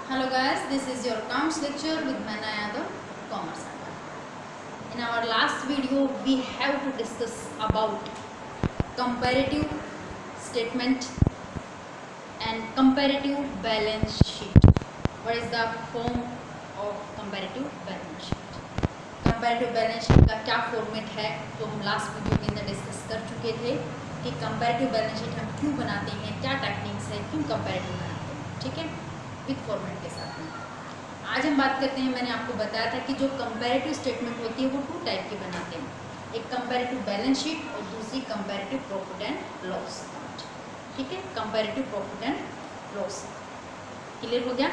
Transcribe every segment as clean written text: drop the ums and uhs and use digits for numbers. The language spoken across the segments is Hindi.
Hello guys, this is your accounts lecture with Maina Yadav, Commerce Center. In our last video, we have to discuss about comparative statement and comparative balance sheet. What is the form of comparative balance sheet? Comparative balance sheet का क्या फॉर्मेट है तो हम लास्ट वीडियो के अंदर डिस्कस कर चुके थे कि कंपैरेटिव बैलेंस शीट हम क्यों बनाते हैं, क्या टेक्निक्स है, क्यों कंपैरेटिव बनाते हैं, ठीक है, विथ फॉर्मेट के साथ में। आज हम बात करते हैं, मैंने आपको बताया था कि जो कंपैरेटिव स्टेटमेंट होती है वो टू टाइप की बनाते हैं, एक कंपैरेटिव बैलेंस शीट और दूसरी comparative profit and loss account, ठीक है, comparative profit and loss. Clear हो गया?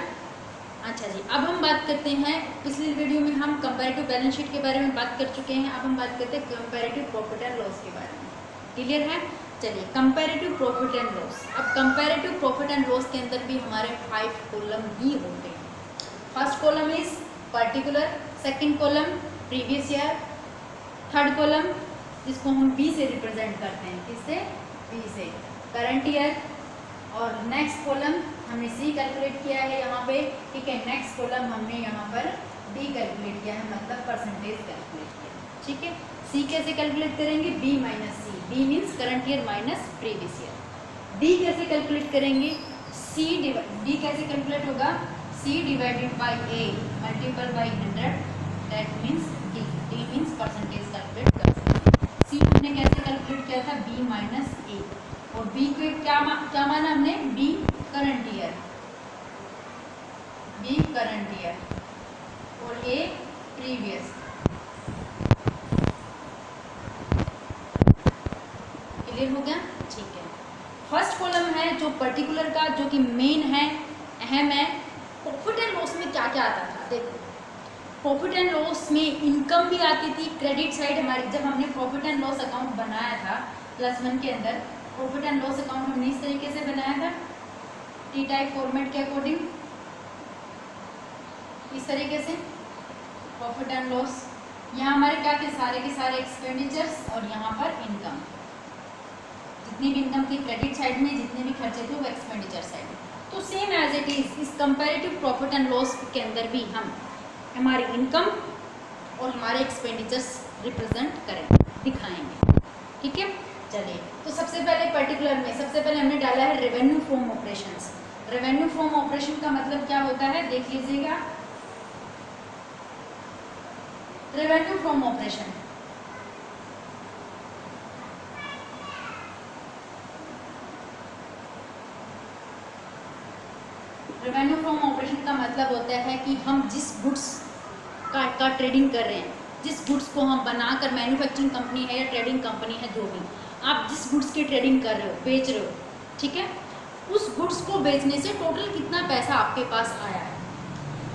अच्छा जी, अब हम बात करते हैं, पिछली वीडियो में हम कंपैरेटिव बैलेंस शीट के बारे में बात कर चुके हैं, अब हम बात करते हैं कंपैरेटिव प्रॉफिट एंड लॉस के बारे में। क्लियर है? चलिए, कंपैरेटिव प्रॉफिट एंड लॉस। अब कंपैरेटिव प्रॉफिट एंड लॉस के अंदर भी हमारे 5 कॉलम ही होते हैं। First column is particular, second column previous year, third column जिसको हम बी से रिप्रेजेंट करते हैं, किससे? बी से, करंट ईयर, और नेक्स्ट कॉलम हमने सी कैलकुलेट किया है यहाँ पे, ठीक है, नेक्स्ट कॉलम हमने यहाँ पर डी कैलकुलेट किया है, मतलब परसेंटेज कैलकुलेट किया, ठीक है। सी कैसे कैलकुलेट करेंगे? B minus C, B means current year minus previous year. D कैसे कैलकुलेट करेंगे? डी कैसे कैलकुलेट होगा? C divided by A multiple by 100, that means D, D means percentage calculate कर सकते हैं। सी हमने कैसे कैलकुलेट किया था? बी माइनस ए, और बी को क्या माना हमने? B current year, B current year और ए प्रीवियस। क्लियर हो गया? ठीक है। फर्स्ट कॉलम है जो पर्टिकुलर का, जो कि मेन है, अहम है। प्रॉफिट एंड लॉस में क्या क्या आता था? देखो, प्रॉफिट एंड लॉस में इनकम भी आती थी, क्रेडिट साइड हमारी, जब हमने प्रॉफिट एंड लॉस अकाउंट बनाया था +1 के अंदर, प्रॉफिट एंड लॉस अकाउंट हमने इस तरीके से बनाया था, टी टाइप फॉर्मेट के अकॉर्डिंग, इस तरीके से प्रॉफिट एंड लॉस। यहाँ हमारे क्या थे? सारे के सारे एक्सपेंडिचर्स और यहाँ पर इनकम, जितनी भी इनकम थी क्रेडिट साइड में, जितने भी खर्चे थे वो एक्सपेंडिचर साइड में। तो सेम एज इट इज इस कंपैरेटिव प्रॉफिट एंड लॉस के अंदर भी हम हमारी इनकम और हमारे एक्सपेंडिचर्स रिप्रेजेंट करेंगे, दिखाएंगे, ठीक है। चलिए, तो सबसे पहले पर्टिकुलर में सबसे पहले हमने डाला है revenue from operations. Revenue from operation का मतलब क्या होता है? देख लीजिएगा, revenue from operation revenue from operation का मतलब होता है कि हम जिस गुड्स का ट्रेडिंग कर रहे हैं, जिस गुड्स को हम बनाकर, मैन्युफैक्चरिंग कंपनी है या ट्रेडिंग कंपनी है, जो भी आप जिस गुड्स की ट्रेडिंग कर रहे हो, बेच रहे हो, ठीक है, उस गुड्स को बेचने से टोटल कितना पैसा आपके पास आया है,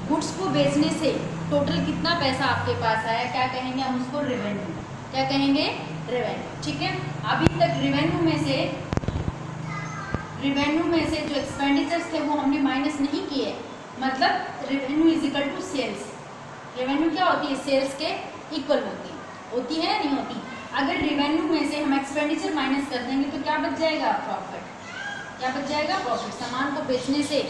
गुड्स को बेचने से टोटल कितना पैसा आपके पास आया, क्या कहेंगे हम उसको? रेवेन्यू। क्या कहेंगे? रेवेन्यू, ठीक है। अभी तक रेवेन्यू में से जो एक्सपेंडिचर्स थे वो हमने माइनस नहीं किए, मतलब revenue is equal to sales. Revenue क्या होती है? सेल्स के इक्वल होती है या नहीं होती? अगर रेवेन्यू में से हम एक्सपेंडिचर माइनस कर देंगे तो क्या बच जाएगा? प्रॉफिट। क्या बच जाएगा? प्रॉफिट। सामान को बेचने से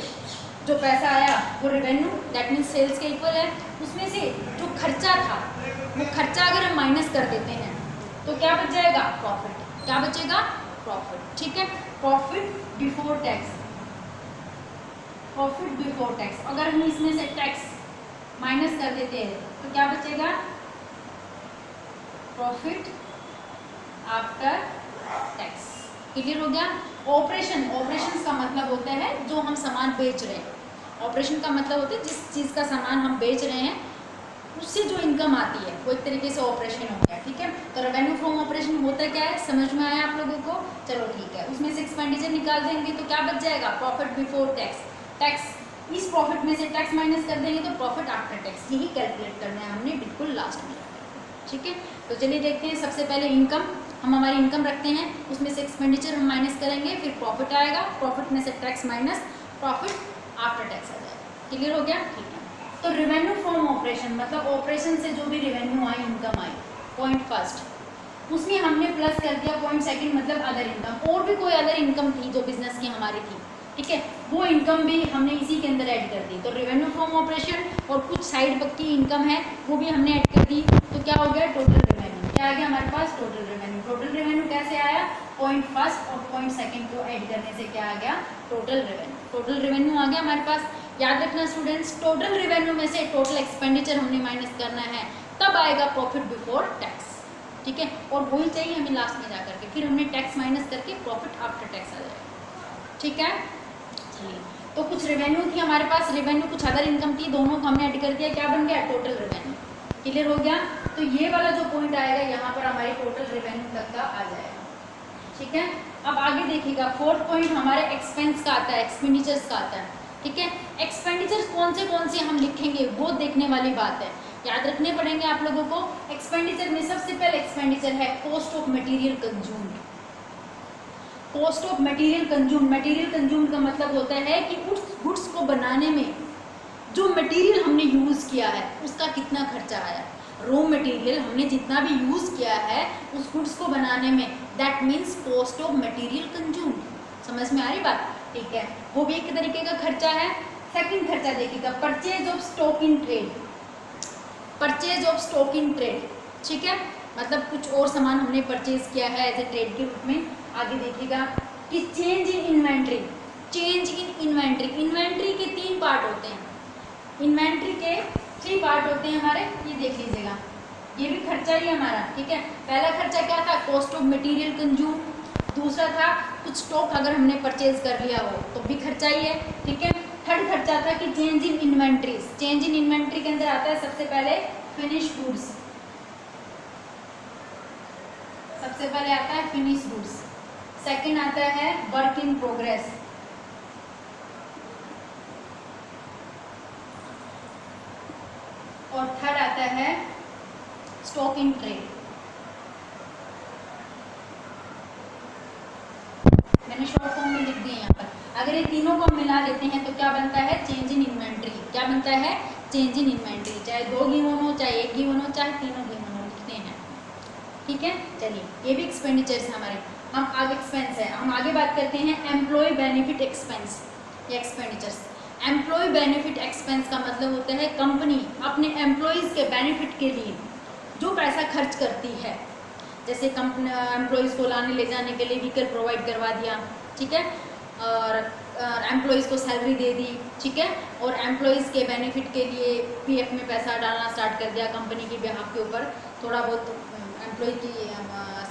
जो पैसा आया वो रेवेन्यू, दैट मीन्स सेल्स के इक्वल है। उसमें से जो खर्चा था वो खर्चा अगर हम माइनस कर देते हैं तो क्या बच जाएगा? प्रॉफिट। क्या बचेगा? प्रॉफिट, ठीक है। Profit before tax, profit before tax, अगर हम इसमें से टैक्स माइनस कर देते हैं तो क्या बचेगा? Profit after tax. क्लियर हो गया? ऑपरेशन का मतलब होता है जो हम सामान बेच रहे हैं, ऑपरेशन का मतलब होता है जिस चीज़ का सामान हम बेच रहे हैं उससे जो इनकम आती है वो एक तरीके से ऑपरेशन हो गया, ठीक है। तो रेवेन्यू फ्रॉम ऑपरेशन होता क्या है? समझ में आया आप लोगों को? चलो ठीक है। उसमें से एक्सपेंडिचर निकाल देंगे तो क्या बच जाएगा? Profit before tax. टैक्स, इस प्रॉफिट में से टैक्स माइनस कर देंगे तो प्रॉफिट आफ्टर टैक्स। यही कैलकुलेट करना है हमने बिल्कुल लास्ट में, ठीक है। तो चलिए देखते हैं, सबसे पहले इनकम, हम हमारी इनकम रखते हैं, उसमें से एक्सपेंडिचर हम माइनस करेंगे, फिर प्रॉफिट आएगा, प्रॉफिट में से tax minus, profit after tax आ जाएगा। क्लियर हो गया? ठीक है। तो रेवेन्यू फ्रॉम ऑपरेशन मतलब ऑपरेशन से जो भी रेवेन्यू आई, इनकम आई, पॉइंट फर्स्ट, उसमें हमने प्लस कर दिया पॉइंट सेकंड मतलब अदर इनकम, और भी कोई अदर इनकम थी जो बिजनेस की हमारी थी, ठीक है, वो इनकम भी हमने इसी के अंदर ऐड कर दी। तो रेवेन्यू फ्रॉम ऑपरेशन और कुछ साइड पक्की इनकम है वो भी हमने ऐड कर दी। तो क्या हो गया टोटल रेवेन्यू, क्या आ गया हमारे पास टोटल रेवेन्यू। टोटल रेवेन्यू कैसे आया, पॉइंट फर्स्ट और पॉइंट सेकंड को ऐड करने से क्या आ गया टोटल रेवेन्यू। टोटल रेवेन्यू आ गया हमारे पास। याद रखना स्टूडेंट्स, टोटल रेवेन्यू में से टोटल एक्सपेंडिचर हमने माइनस करना है, तब आएगा प्रॉफिट बिफोर टैक्स, ठीक है। और वही चाहिए हमें लास्ट में जाकर के, फिर हमने टैक्स माइनस करके प्रॉफिट आफ्टर टैक्स आ जाएगा, ठीक है। चलिए, तो कुछ रेवेन्यू थी हमारे पास, रेवेन्यू कुछ अदर इनकम थी, दोनों को हमने ऐड कर दिया, क्या बन गया टोटल रेवेन्यू। क्लियर हो गया। तो ये वाला जो पॉइंट आएगा यहाँ पर हमारे टोटल रेवेन्यू तक का आ जाएगा, ठीक है। अब आगे देखिएगा, फोर्थ पॉइंट हमारे एक्सपेंस का आता है, एक्सपेंडिचर्स का आता है, ठीक है। एक्सपेंडिचर्स कौन से हम लिखेंगे वो देखने वाली बात है, याद रखने पड़ेंगे आप लोगों को। एक्सपेंडिचर में सबसे पहले एक्सपेंडिचर है cost of material consumed. Cost of material consumed, material consumed का मतलब होता है कि उस गुड्स को बनाने में जो मटेरियल हमने यूज़ किया है उसका कितना खर्चा आया। रॉ मटेरियल हमने जितना भी यूज़ किया है उस गुड्स को बनाने में, that means cost of material consumed. समझ में आ रही बात, ठीक है। वो भी एक तरीके का खर्चा है। सेकंड खर्चा देखिएगा, purchase of stock in trade. Purchase of stock in trade, ठीक है, मतलब कुछ और सामान हमने परचेज किया है एज ए ट्रेड के रूप में। आगे देखिएगा कि change in inventory. Change in inventory, inventory के 3 पार्ट होते हैं, इन्वेंट्री के 3 पार्ट होते हैं हमारे, ये देख लीजिएगा, ये भी खर्चा ही हमारा, ठीक है। पहला खर्चा क्या था, कॉस्ट ऑफ मटेरियल कंज्यूम। दूसरा था कुछ स्टॉक अगर हमने परचेज कर लिया हो तो भी खर्चा ही है, ठीक है। थर्ड खर्चा था कि change in inventories. Change in inventory के अंदर आता है सबसे पहले फिनिश गुड्स, सबसे पहले आता है फिनिश गुड्स। सेकंड आता है वर्क इन प्रोग्रेस, और थर्ड आता है स्टॉक इन ट्रेड। मैंने शॉर्ट फॉर्म में लिख दिए यहाँ पर। अगर ये तीनों को हम मिला लेते हैं तो क्या बनता है चेंज इन इन्वेंट्री। क्या बनता है चेंज इन इन्वेंट्री, चाहे 2 गिवन हो, चाहे 1 गिवन हो, चाहे तीनों गिवन हो, लिखते हैं, ठीक है। चलिए, ये भी एक्सपेंडिचर्स हमारे। हम आगे एक्सपेंस है, हम आगे बात करते हैं एम्प्लॉय बेनिफिट एक्सपेंस या एक्सपेंडिचर्स। एम्प्लॉय बेनिफिट एक्सपेंस का मतलब होता है कंपनी अपने एम्प्लॉयज़ के बेनिफिट के लिए जो पैसा खर्च करती है, जैसे कंपनी एम्प्लॉयज़ को लाने ले जाने के लिए व्हीकल प्रोवाइड करवा दिया, ठीक है, और एम्प्लॉयज़ को सैलरी दे दी, ठीक है, और एम्प्लॉयज़ के बेनिफिट के लिए पीएफ में पैसा डालना स्टार्ट कर दिया कंपनी की बिहाफ के ऊपर। थोड़ा बहुत एम्प्लॉय की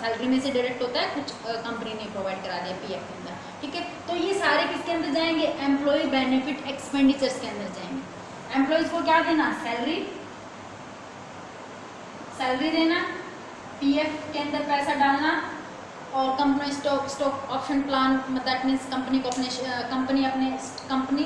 सैलरी में से डायरेक्ट होता है, कुछ कंपनी ने प्रोवाइड करा दिया पीएफ के अंदर, ठीक है। तो ये सारे किसके अंदर जाएंगे, एम्प्लॉय बेनिफिट एक्सपेंडिचर्स के अंदर जाएंगे। एम्प्लॉयज़ को क्या देना, सैलरी देना, पीएफ के अंदर पैसा डालना, और company stock option plan, that means company को कंपनी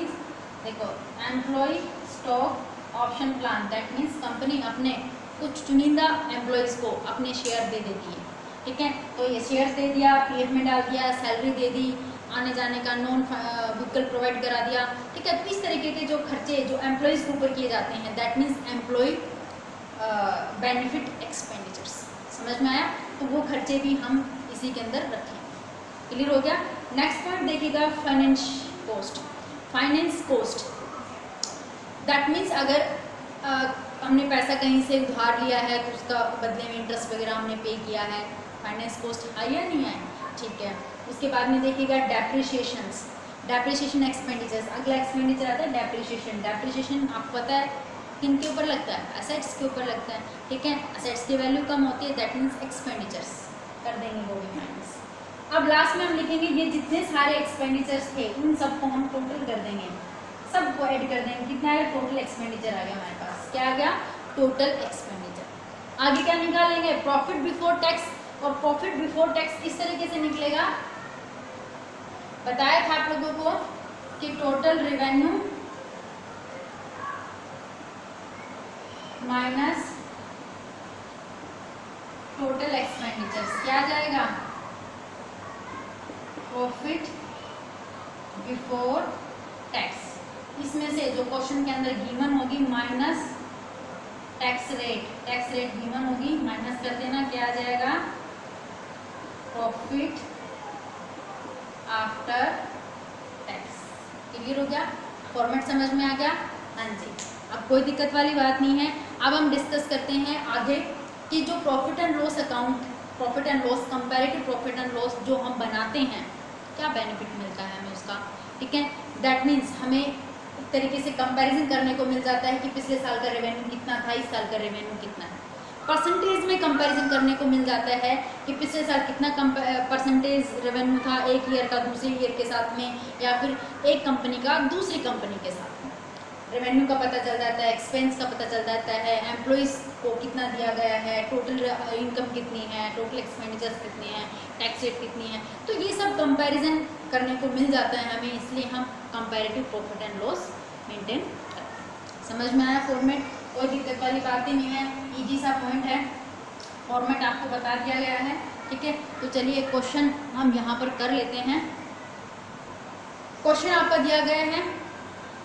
देखो employ stock option plan, that means company अपने कुछ चुनिंदा एम्प्लॉयज़ को अपने शेयर दे देती है, ठीक है। तो ये शेयर्स दे दिया, पीएफ में डाल दिया, सैलरी दे दी, आने जाने का नॉन व्हीकल प्रोवाइड करा दिया, ठीक है। तो इस तरीके के जो खर्चे जो एम्प्लॉयज़ के ऊपर किए जाते हैं, that means employ benefit expenditures. समझ में आया, तो वो खर्चे भी हम इसी के अंदर रखें। क्लियर हो गया। नेक्स्ट पॉइंट देखिएगा, finance cost. Finance cost that means अगर हमने पैसा कहीं से उधार लिया है तो उसका बदले में इंटरेस्ट वगैरह हमने पे किया है, फाइनेंस कॉस्ट है या नहीं है, ठीक है। उसके बाद में देखिएगा डेप्रिसिएशंस, डेप्रिसिएशन एक्सपेंडिचर्स। अगला एक्सपेंडिचर आता है डेप्रिसिएशन। डेप्रिसिएशन आपको पता है किन के ऊपर लगता है, एसेट्स के ऊपर लगता है, ठीक है। एसेट्स की वैल्यू कम होती है, दैट मीन्स एक्सपेंडिचर्स कर देंगे वो भी माइनस। अब लास्ट में हम लिखेंगे ये जितने सारे एक्सपेंडिचर्स थे उन सबको हम टोटल कर देंगे, सबको ऐड कर देंगे, कितना है टोटल एक्सपेंडिचर आ गया हमारे पास, क्या आ गया टोटल एक्सपेंडिचर। आगे क्या निकालेंगे, प्रॉफिट बिफोर टैक्स। और प्रॉफिट बिफोर टैक्स इस तरीके से निकलेगा, बताया था आप लोगों को कि total revenue minus total expenditures, क्या आ जाएगा प्रॉफिट बिफोर टैक्स। इसमें से जो क्वेश्चन के अंदर गिवन होगी माइनस टैक्स रेट गिवन होगी, माइनस कर देना, क्या आ जाएगा प्रॉफिट आफ्टर टैक्स। क्लियर हो गया? फॉर्मेट समझ में आ गया? हाँ जी, अब कोई दिक्कत वाली बात नहीं है। अब हम डिस्कस करते हैं आगे कि जो profit and loss account, profit and loss, comparative profit and loss जो हम बनाते हैं, क्या बेनिफिट मिलता है हमें उसका, ठीक है। दैट मीन्स हमें एक तरीके से कंपैरिजन करने को मिल जाता है कि पिछले साल का रेवेन्यू कितना था, इस साल का रेवेन्यू कितना है। परसेंटेज में कंपैरिजन करने को मिल जाता है कि पिछले साल कितना परसेंटेज रेवेन्यू था एक ईयर का दूसरे ईयर के साथ में, या फिर एक कंपनी का दूसरी कंपनी के साथ में। रेवेन्यू का पता चल जाता है, एक्सपेंस का पता चल जाता है, एम्प्लॉइज़ को कितना दिया गया है, टोटल इनकम कितनी है, टोटल एक्सपेंडिचर्स कितने हैं, टैक्स रेट कितनी है। तो ये सब कंपैरिजन करने को मिल जाता है हमें, इसलिए हम comparative profit and loss maintain करते हैं। समझ में आया फॉर्मेट? कोई दिक्कत वाली बात ही नहीं है, ईजी सा पॉइंट है, फॉर्मेट आपको बता दिया गया है, ठीक है। तो चलिए क्वेश्चन हम यहाँ पर कर लेते हैं। क्वेश्चन आपका दिया गया है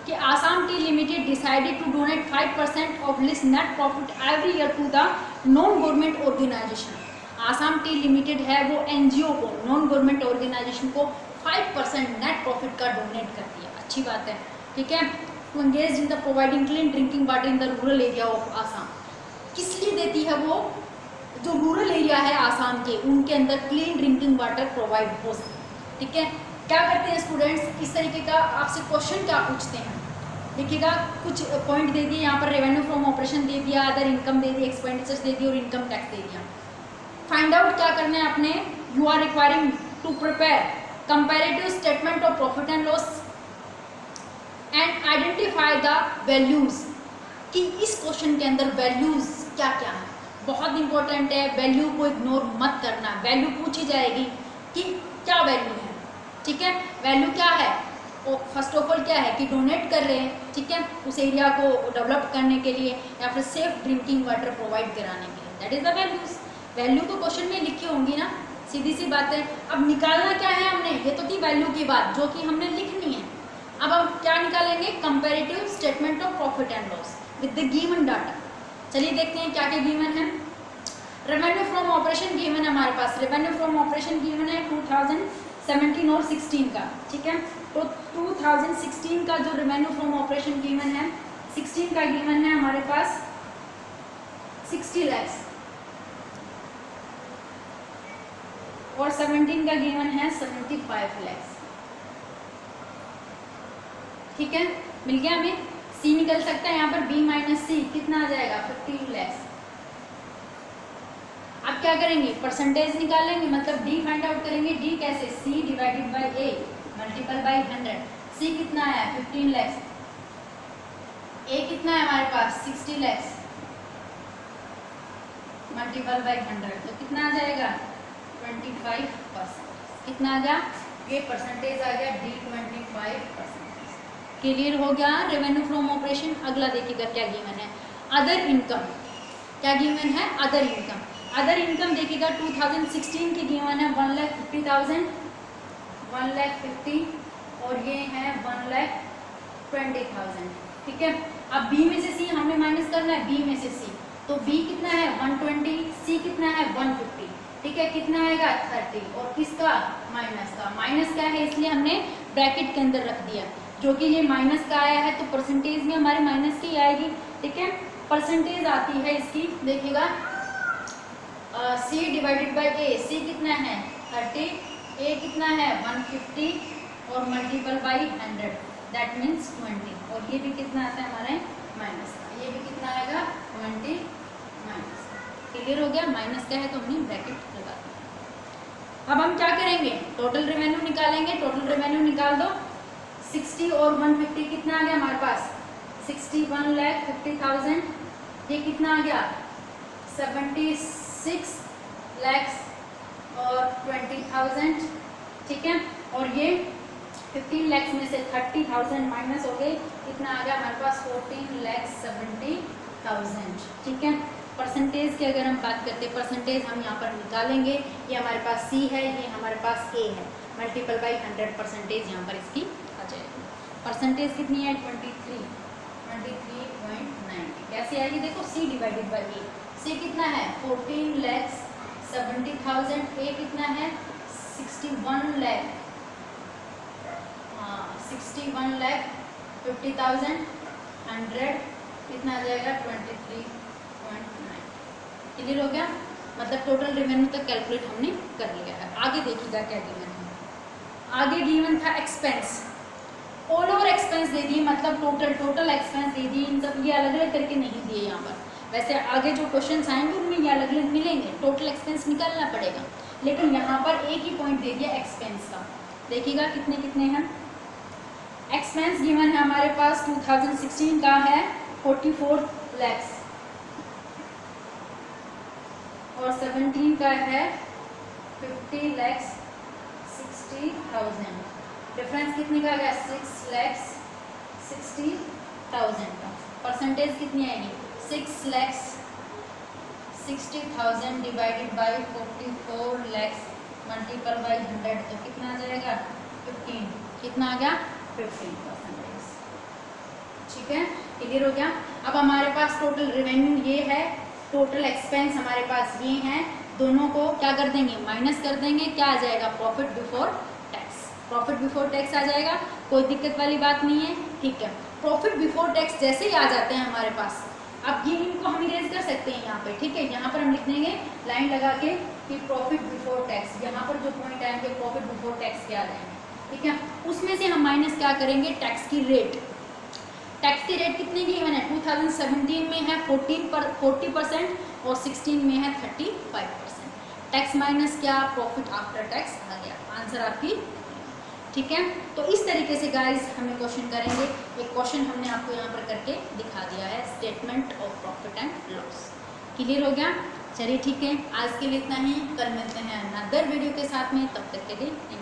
कि Assam tea limited decided to donate 5% of list net profit every year to the non government organisation. Assam tea limited है वो एनजीओ को, नॉन गवर्नमेंट ऑर्गेनाइजेशन को 5% नेट प्रॉफिट का डोनेट करती है। अच्छी बात है, ठीक है। To engage in the providing clean drinking water in the rural area of Assam. किस लिए देती है वो? जो रूरल एरिया है आसाम के, उनके अंदर क्लीन ड्रिंकिंग वाटर प्रोवाइड हो सके, ठीक है। क्या करते हैं स्टूडेंट्स, इस तरीके का आपसे क्वेश्चन क्या पूछते हैं, देखिएगा कुछ पॉइंट दे दिए यहाँ पर, रेवेन्यू फ्रॉम ऑपरेशन दे दिया, अदर इनकम दे दी, एक्सपेंडिचर्स दे दी और इनकम टैक्स दे दिया। फाइंड आउट क्या करना है आपने, you are requiring to prepare comparative statement of profit and loss and identify the values, कि इस क्वेश्चन के अंदर वैल्यूज क्या क्या है। बहुत इंपॉर्टेंट है, वैल्यू को इग्नोर मत करना। वैल्यू पूछी जाएगी कि क्या वैल्यू है, ठीक है। वैल्यू क्या है, फर्स्ट ऑफ ऑल क्या है कि डोनेट कर रहे हैं, ठीक है, उस एरिया को डेवलप करने के लिए या फिर सेफ ड्रिंकिंग वाटर प्रोवाइड कराने के लिए, that is the values. Value तो क्वेश्चन में लिखी होंगी ना, सीधी सी बात है। अब निकालना क्या है हमने, ये तो थी वैल्यू की बात जो कि हमने लिखनी है। अब हम क्या निकालेंगे, comparative statement of profit and loss with the given data. चलिए देखते हैं क्या क्या गिवन है। रेवेन्यू फ्रॉम ऑपरेशन गिवन है हमारे पास, रेवेन्यू फ्रॉम ऑपरेशन गिवन है 2017 और 16 का, ठीक है। तो 2016 का जो रेवेन्यू फ्रॉम ऑपरेशन गिवन है, 16 का गिवन है हमारे पास 60 लाख और 17 का गिवन है 75 लाख, ठीक है। मिल गया हमें, सी निकल सकता है यहाँ पर, बी माइनस सी कितना आ जाएगा, 15 लाख। अब क्या करेंगे, परसेंटेज निकालेंगे, मतलब डी फाइंड आउट करेंगे। डी कैसे, C divided by A multiple by 100। C कितना है 15 लाख, ए कितना है हमारे पास 60 लाख मल्टीपल बाय 100, तो कितना आ जाएगा 25%। कितना आ गया, ये परसेंटेज आ गया डी 25%। क्लियर हो गया रेवेन्यू फ्रॉम ऑपरेशन। अगला देखिएगा क्या गिवन है, अदर इनकम। क्या गिवन है, अदर इनकम। अदर इनकम देखिएगा 2016 की गिवन है 1,50,000, 1,50,000 और ये है 1,20,000, ठीक है। अब बी में से सी हमने माइनस करना है, बी में से सी, तो बी कितना है 120, सी कितना है 150, ठीक है। कितना आएगा 30 और किसका, माइनस का। माइनस का है इसलिए हमने ब्रैकेट के अंदर रख दिया, जो कि ये माइनस का आया है तो परसेंटेज में हमारे माइनस की आएगी, ठीक है। परसेंटेज आती है इसकी, देखिएगा सी डिवाइडेड बाय ए, सी कितना है 30, ए कितना है 150 और मल्टीपल बाई 100, दैट मीन्स 20। और ये भी कितना आता है हमारे माइनस का, ये भी कितना आएगा 20 माइनस। क्लियर हो गया, माइनस का है तो हमने ब्रैकेट लगा दिया। अब हम क्या करेंगे, टोटल रेवेन्यू निकालेंगे। टोटल रेवेन्यू निकाल दो, 60 और 150 कितना आ गया हमारे पास 61,50,000। ये कितना आ गया 76 लाख और 20,000, ठीक है। और ये 15 लाख में से 30,000 माइनस हो गए, कितना आ गया हमारे पास 14,70,000, ठीक है। परसेंटेज की अगर हम बात करते हैं, परसेंटेज हम यहाँ पर निकालेंगे। ये हमारे पास सी है, ये हमारे पास ए है, मल्टीपल बाई 100 परसेंटेज यहाँ पर इसकी आ जाएगी। परसेंटेज कितनी है 23.90। कैसे आएगी, देखो सी डिवाइडेड बाई ए, सी कितना है 14,70,000, ए कितना है 61 लाख, हाँ 61,50,000 100 कितना आ जाएगा 23.9। क्लियर हो गया, मतलब टोटल रेवेन्यू तक कैलकुलेट हमने कर लिया है। आगे देखिएगा क्या गिवन है। आगे गिवन था एक्सपेंस, ऑल ओवर एक्सपेंस दे दिए, मतलब टोटल एक्सपेंस दे दिए। इन सब ये अलग अलग करके नहीं दिए यहाँ पर, वैसे आगे जो क्वेश्चंस आएंगे उनमें ये अलग अलग मिलेंगे, टोटल एक्सपेंस निकालना पड़ेगा, लेकिन यहाँ पर एक ही पॉइंट दे दिया एक्सपेंस का। देखिएगा कितने कितने हैं एक्सपेंस गिवन है हमारे पास। 2016 का है 44 लाख और 17 का है 50,60,000। डिफरेंस कितने का गया 6,60,000 का। परसेंटेज कितनी आएगी 6,60,000 divided by 44 lakh multiple by 100 तो कितना आ जाएगा 15। कितना आ गया 15%। ठीक है, क्लियर हो गया। अब हमारे पास टोटल रेवेन्यू ये है, टोटल एक्सपेंस हमारे पास ये हैं, दोनों को क्या कर देंगे माइनस कर देंगे, क्या आ जाएगा profit before tax. Profit before tax आ जाएगा, कोई दिक्कत वाली बात नहीं है। ठीक है, प्रॉफिट बिफोर टैक्स जैसे ही आ जाते हैं हमारे पास, अब ये इनको हम इरेज कर सकते हैं यहाँ पे। ठीक है, यहाँ पर हम लिख देंगे लाइन लगा के कि प्रॉफिट बिफोर टैक्स, यहाँ पर जो पॉइंट आएंगे प्रॉफिट बिफोर टैक्स क्या आ जाएंगे। ठीक है, उसमें से हम माइनस क्या करेंगे टैक्स की रेट। टैक्स की रेट कितने की गिवन है 2017 में है 40% और 16 में है 35%। टैक्स माइनस क्या प्रॉफिट आफ्टर टैक्स आ गया, आंसर आपकी। ठीक है, तो इस तरीके से गाइस हमें क्वेश्चन करेंगे। एक क्वेश्चन हमने आपको यहाँ पर करके दिखा दिया है, statement of profit and loss. Clear हो गया, चलिए ठीक है, आज के लिए इतना ही। कल मिलते हैं अनदर वीडियो के साथ में, तब तक के लिए थैंक यू।